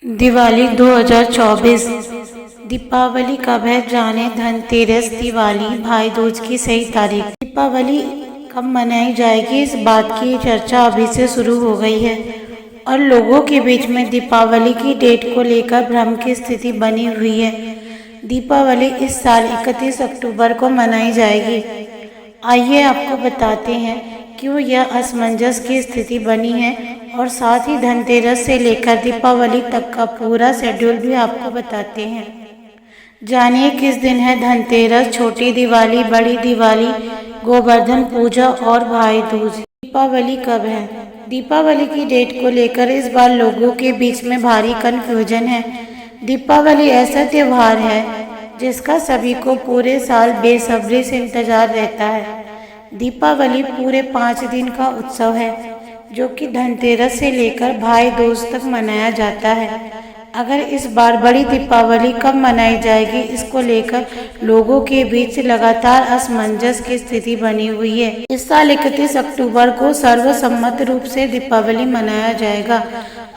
दिवाली 2024। दीपावली कब है जाने। धनतेरस, दिवाली, भाई दूज की सही तारीख। दीपावली कब मनाई जाएगी, इस बात की चर्चा अभी से शुरू हो गई है और लोगों के बीच में दीपावली की डेट को लेकर भ्रम की स्थिति बनी हुई है। दीपावली इस साल 31 अक्टूबर को मनाई जाएगी। आइए आपको बताते हैं क्यों यह असमंजस की स्थिति बनी है और साथ ही धनतेरस से लेकर दीपावली तक का पूरा शेड्यूल भी आपको बताते हैं। जानिए किस दिन है धनतेरस, छोटी दिवाली, बड़ी दिवाली, गोवर्धन पूजा और भाई दूज। दीपावली कब है। दीपावली की डेट को लेकर इस बार लोगों के बीच में भारी कन्फ्यूजन है। दीपावली ऐसा त्यौहार है जिसका सभी को पूरे साल बेसब्री से इंतजार रहता है। दीपावली पूरे 5 दिन का उत्सव है जो कि धनतेरस से लेकर भाई दूज तक मनाया जाता है। अगर इस बार बड़ी दीपावली कब मनाई जाएगी, इसको लेकर लोगों के बीच लगातार असमंजस की स्थिति बनी हुई है। इस साल 31 अक्टूबर को सर्वसम्मत रूप से दीपावली मनाया जाएगा।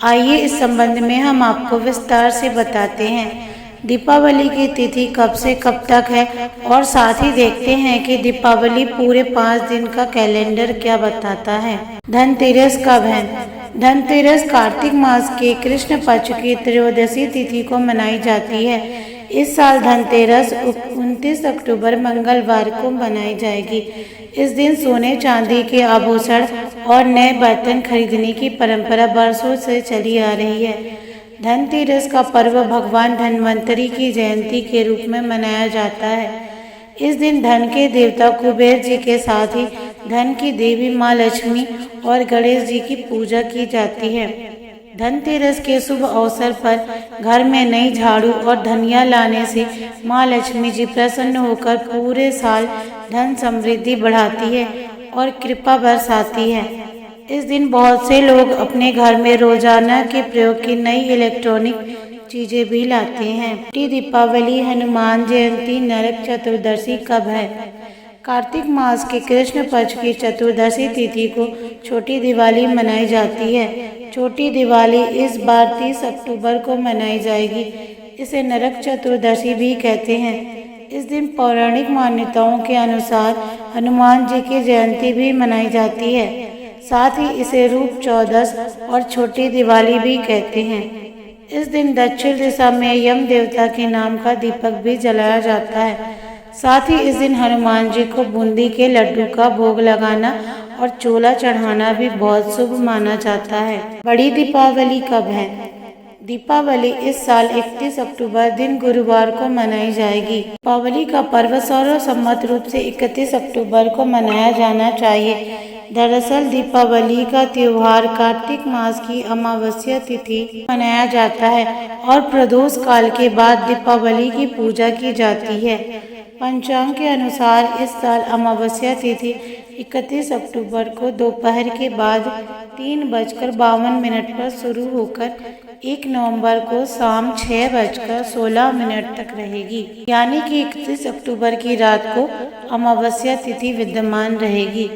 आइए इस संबंध में हम आपको विस्तार से बताते हैं दीपावली की तिथि कब से कब तक है और साथ ही देखते हैं कि दीपावली पूरे 5 दिन का कैलेंडर क्या बताता है। धनतेरस कब है। धनतेरस कार्तिक मास के कृष्ण पक्ष की त्रयोदशी तिथि को मनाई जाती है। इस साल धनतेरस 29 अक्टूबर मंगलवार को मनाई जाएगी। इस दिन सोने चांदी के आभूषण और नए बर्तन खरीदने की परंपरा वर्षों से चली आ रही है। धनतेरस का पर्व भगवान धन्वंतरी की जयंती के रूप में मनाया जाता है। इस दिन धन के देवता कुबेर जी के साथ ही धन की देवी माँ लक्ष्मी और गणेश जी की पूजा की जाती है। धनतेरस के शुभ अवसर पर घर में नई झाड़ू और धनिया लाने से माँ लक्ष्मी जी प्रसन्न होकर पूरे साल धन समृद्धि बढ़ाती है और कृपा बरसाती है। इस दिन बहुत से लोग अपने घर में रोजाना के प्रयोग की नई इलेक्ट्रॉनिक चीजें भी लाते हैं। छोटी दीपावली, हनुमान जयंती, नरक चतुर्दशी कब है। कार्तिक मास के कृष्ण पक्ष की चतुर्दशी तिथि को छोटी दिवाली मनाई जाती है। छोटी दिवाली इस बार 30 अक्टूबर को मनाई जाएगी। इसे नरक चतुर्दशी भी कहते हैं। इस दिन पौराणिक मान्यताओं के अनुसार हनुमान जी की जयंती भी मनाई जाती है। साथ ही इसे रूप चौदस और छोटी दिवाली भी कहते हैं। इस दिन दक्षिण दिशा में यम देवता के नाम का दीपक भी जलाया जाता है। साथ ही इस दिन हनुमान जी को बूंदी के लड्डू का भोग लगाना और चोला चढ़ाना भी बहुत शुभ माना जाता है। बड़ी दीपावली कब है। दीपावली इस साल 31 अक्टूबर दिन गुरुवार को मनाई जाएगी। दीपावली का पर्व सर्वसम्मत रूप से 31 अक्टूबर को मनाया जाना चाहिए। दरअसल दीपावली का त्योहार कार्तिक मास की अमावस्या तिथि मनाया जाता है और प्रदोष काल के बाद दीपावली की पूजा की जाती है। पंचांग के अनुसार इस साल अमावस्या तिथि 31 अक्टूबर को दोपहर के बाद 3:52 पर शुरू होकर 1 नवंबर को शाम 6:16 तक रहेगी। यानी कि 31 अक्टूबर की रात को अमावस्या तिथि विद्यमान रहेगी।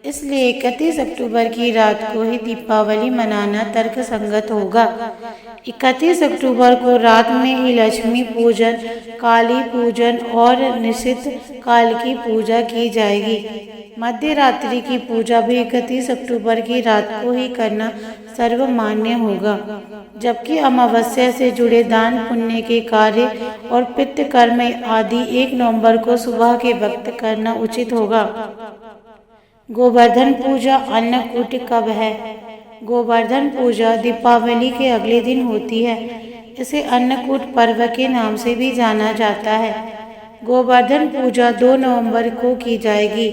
इसलिए 31 अक्टूबर की रात को ही दीपावली मनाना तर्कसंगत होगा। 31 अक्टूबर को रात में ही लक्ष्मी पूजन, काली पूजन और निषिद्ध काल की पूजा की जाएगी। मध्य रात्रि की पूजा भी 31 अक्टूबर की रात को ही करना सर्वमान्य होगा, जबकि अमावस्या से जुड़े दान पुण्य के कार्य और पितृ कर्म आदि 1 नवंबर को सुबह के वक्त करना उचित होगा। गोवर्धन पूजा, अन्नकूट कब है। गोवर्धन पूजा दीपावली के अगले दिन होती है। इसे अन्नकूट पर्व के नाम से भी जाना जाता है। गोवर्धन पूजा 2 नवंबर को की जाएगी।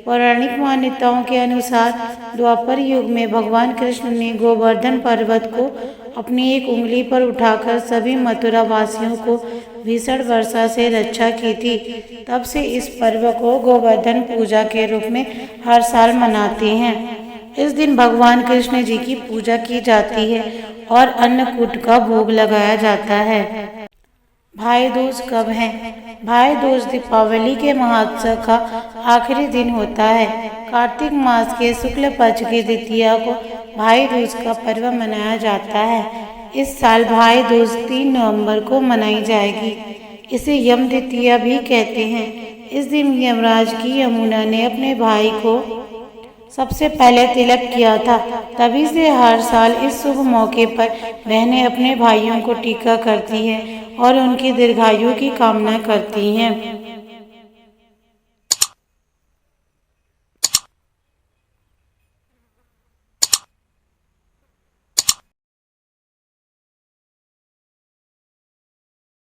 पौराणिक मान्यताओं के अनुसार द्वापर युग में भगवान कृष्ण ने गोवर्धन पर्वत को अपनी एक उंगली पर उठाकर सभी मथुरा वासियों को भीषण वर्षा से रक्षा की थी। तब से इस पर्व को गोवर्धन पूजा के रूप में हर साल मनाते हैं। इस दिन भगवान कृष्ण जी की पूजा की जाती है और अन्नकूट का भोग लगाया जाता है। भाई दूज कब है। भाई दूज दीपावली के महोत्सव का आखिरी दिन होता है। कार्तिक मास के शुक्ल पक्ष की द्वितीया को भाई दूज का पर्व मनाया जाता है। इस साल भाई दूज 3 नवंबर को मनाई जाएगी। इसे यम द्वितीया भी कहते हैं। इस दिन यमराज की यमुना ने अपने भाई को सबसे पहले तिलक किया था। तभी से हर साल इस शुभ मौके पर बहनें अपने भाइयों को टीका करती हैं और उनकी दीर्घायु की कामना करती हैं।